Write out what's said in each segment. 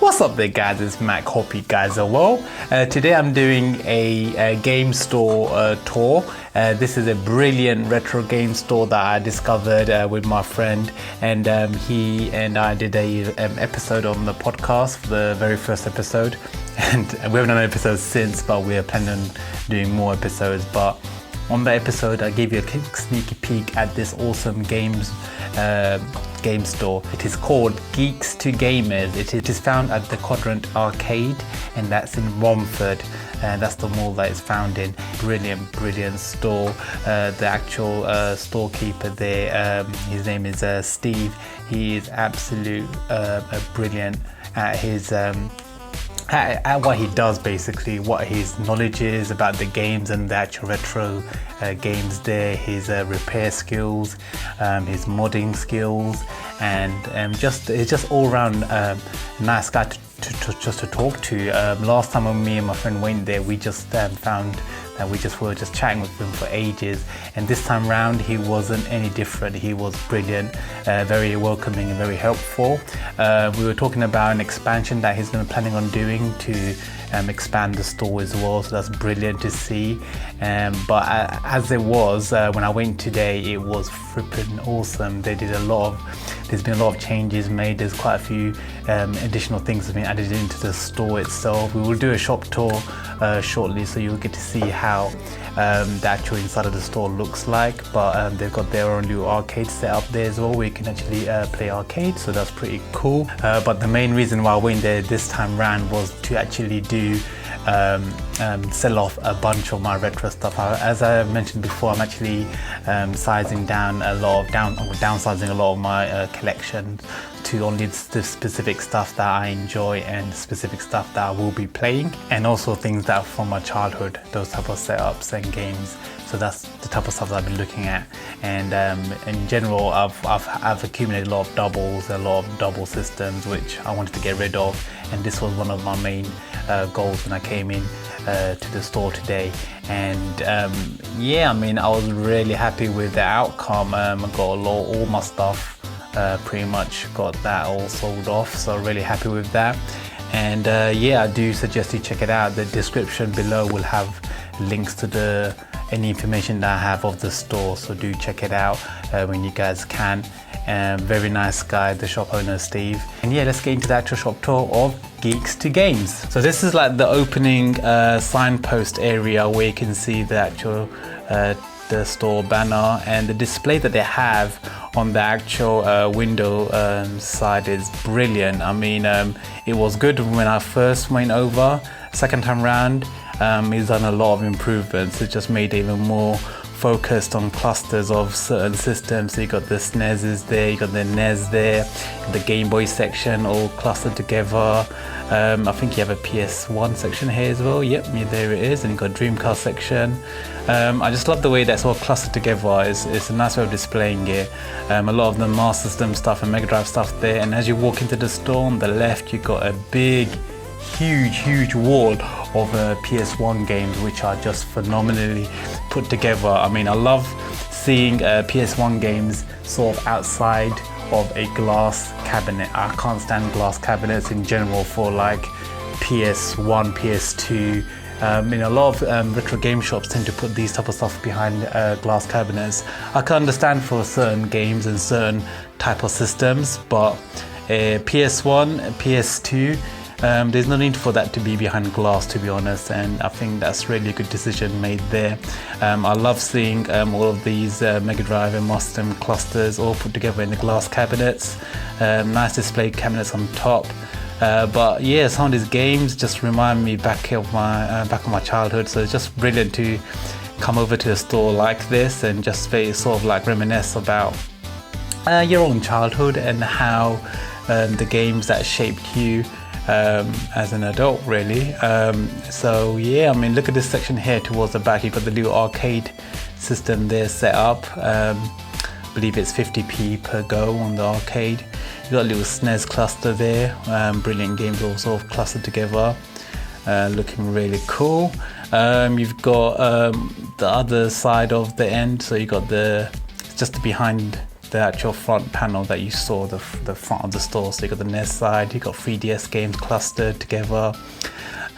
What's up there guys, it's Mac, hope you guys are well. Today I'm doing a game store tour. This is a brilliant retro game store that I discovered with my friend, and he and I did a episode on the podcast, the very first episode, and we haven't done an episode since, but we're planning on doing more episodes. But on the episode I gave you a sneaky peek at this awesome game store. It is called Geeks to Gamers. It is found at the Quadrant Arcade, and that's in Romford. That's the mall that it's found in. Brilliant store. The actual storekeeper there, his name is Steve. He is absolute brilliant at his at what he does, basically, what his knowledge is about the games and the actual retro games there, his repair skills, his modding skills, and he's just all around nice guy to talk to. Last time when me and my friend went there, we just found that we were just chatting with him for ages, and this time round he wasn't any different. He was brilliant, very welcoming and very helpful. We were talking about an expansion that he's planning on doing to expand the store as well, so that's brilliant to see. But as it was, when I went today, it was flipping awesome. There's been a lot of changes made. There's quite a few additional things that have been added into the store itself. We will do a shop tour shortly, so you'll get to see how the actual inside of the store looks like. But they've got their own little arcade set up there as well, where you can actually play arcade, so that's pretty cool. But the main reason why I went there this time round was to actually do sell off a bunch of my retro stuff. As I mentioned before, I'm actually downsizing a lot of my collection to only the specific stuff that I enjoy and specific stuff that I will be playing, and also things that are from my childhood, those type of setups and games. So that's the type of stuff that I've been looking at. And in general, I've accumulated a lot of double systems which I wanted to get rid of, and this was one of my main goals when I came in to the store today. And yeah, I mean, I was really happy with the outcome. I got all my stuff, pretty much got that all sold off, so really happy with that. And yeah, I do suggest you check it out. The description below will have links to any information that I have of the store, so do check it out when you guys can. Very nice guy, the shop owner Steve. And yeah, let's get into the actual shop tour of Geeks to Games. So this is like the opening signpost area where you can see the actual the store banner, and the display that they have on the actual window side is brilliant. I mean, it was good when I first went over. Second time round, he's done a lot of improvements. It just made it even more focused on clusters of certain systems. So you got the SNESs there, you got the NES there, the Game Boy section all clustered together. I think you have a PS1 section here as well. Yep, there it is. And you got Dreamcast section. I just love the way that's all clustered together. It's a nice way of displaying it. A lot of the Master System stuff and Mega Drive stuff there. And as you walk into the store on the left, you got a big, huge wall of PS1 games, which are just phenomenally put together. I mean, I love seeing PS1 games sort of outside of a glass cabinet. I can't stand glass cabinets in general for like PS1, PS2. A lot of retro game shops tend to put these type of stuff behind glass cabinets. I can understand for certain games and certain type of systems, but PS1, PS2, there's no need for that to be behind glass, to be honest, and I think that's really a good decision made there. I love seeing all of these Mega Drive and Master System clusters all put together in the glass cabinets. Nice display cabinets on top. But yeah, some of these games just remind me back of my childhood, so it's just brilliant to come over to a store like this and just sort of like reminisce about your own childhood and how the games that shaped you as an adult, really. So yeah, I mean, look at this section here towards the back. You've got the little arcade system there set up. I believe it's 50p per go on the arcade. You've got a little SNES cluster there. Brilliant games all sort of clustered together, looking really cool. You've got the other side of the end, so you got just behind the actual front panel that you saw, the front of the store. So you got the NES side, you got 3DS games clustered together,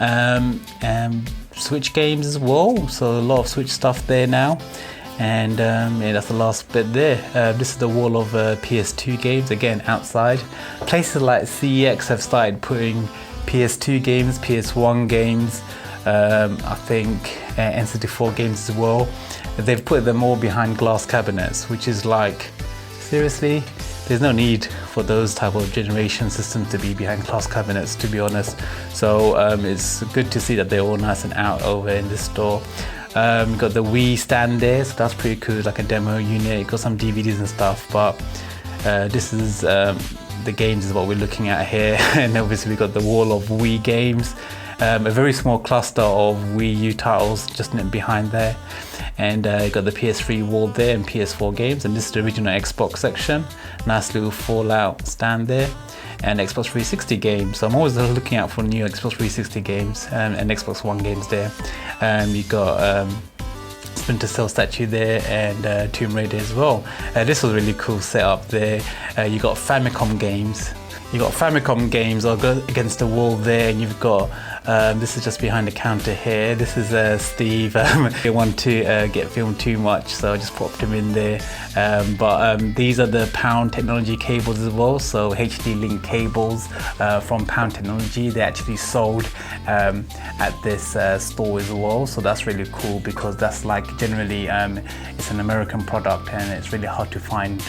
and Switch games as well. So a lot of Switch stuff there now. And yeah, that's the last bit there. This is the wall of PS2 games, again outside. Places like CEX have started putting PS2 games, PS1 games, I think N64 games as well. They've put them all behind glass cabinets, which is like, seriously? There's no need for those type of generation systems to be behind glass cabinets, to be honest. So it's good to see that they're all nice and out over in this store. Got the Wii stand there, so that's pretty cool, like a demo unit. Got some DVDs and stuff, but this is the games is what we're looking at here. And obviously we got the wall of Wii games, a very small cluster of Wii U titles just behind there. And you got the PS3 wall there and PS4 games, and this is the original Xbox section. Nice little Fallout stand there, and Xbox 360 games. So I'm always looking out for new Xbox 360 games and Xbox One games there. You got Splinter Cell statue there, and Tomb Raider as well. This was a really cool setup there. You got Famicom games. You got Famicom games against the wall there, and you've got this is just behind the counter here. This is Steve. I didn't want to get filmed too much, so I just popped him in there. But these are the Pound Technology cables as well. So HD link cables from Pound Technology. They actually sold at this store as well. So that's really cool, because that's like generally it's an American product, and it's really hard to find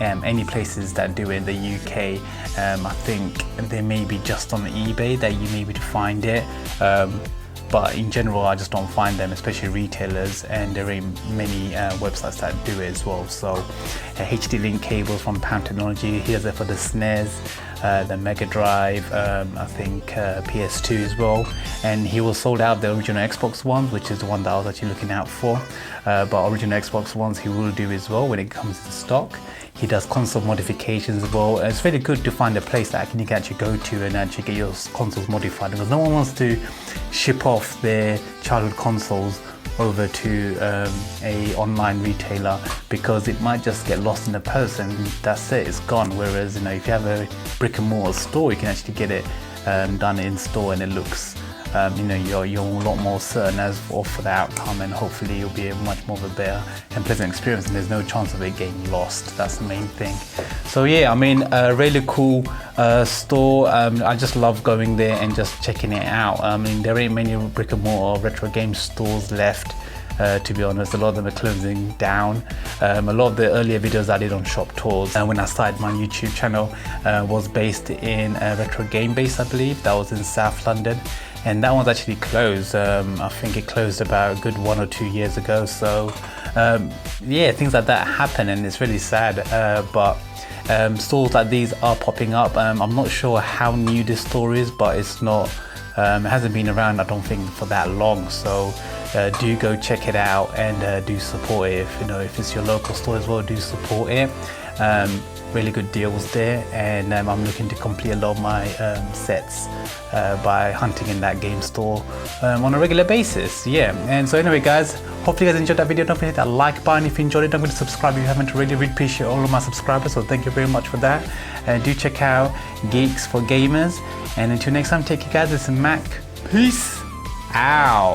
any places that do it in the UK. I think they may be just on eBay that you may be to find it, but in general I just don't find them, especially retailers, and there ain't many websites that do it as well. So HD link cables from Pound Technology. Here's it for the SNES, the Mega Drive, I think PS2 as well, and he was sold out the original Xbox ones, which is the one that I was actually looking out for. But original Xbox ones he will do as well when it comes to stock. He does console modifications as well. It's really good to find a place that you can actually go to and actually get your consoles modified, because no one wants to ship off their childhood consoles over to a online retailer, because it might just get lost in the post and that's it, it's gone. Whereas, you know, if you have a brick and mortar store, you can actually get it done in store, and it looks you know, you're a lot more certain as for the outcome, and hopefully you'll be a much more of a better and pleasant experience, and there's no chance of it getting lost. That's the main thing. So yeah, I mean, a really cool store. I just love going there and just checking it out. I mean, there ain't many brick and mortar retro game stores left. To be honest, a lot of them are closing down. A lot of the earlier videos I did on shop tours when I started my YouTube channel was based in Retro Game Base, I believe. That was in South London, and that one's actually closed. I think it closed about a good 1 or 2 years ago. So yeah, things like that happen, and it's really sad. But stores like these are popping up. I'm not sure how new this store is, but it's not. It hasn't been around, I don't think, for that long. So do go check it out, and do support it. If it's your local store as well, do support it. Really good deals there, and I'm looking to complete a lot of my sets by hunting in that game store on a regular basis. Yeah, and so anyway guys, hopefully you guys enjoyed that video. Don't forget to hit that like button if you enjoyed it. Don't forget to subscribe if you haven't already. Really appreciate all of my subscribers, so thank you very much for that. Do check out Geeks for Gamers, and until next time, take care guys. This is Mac. Peace out.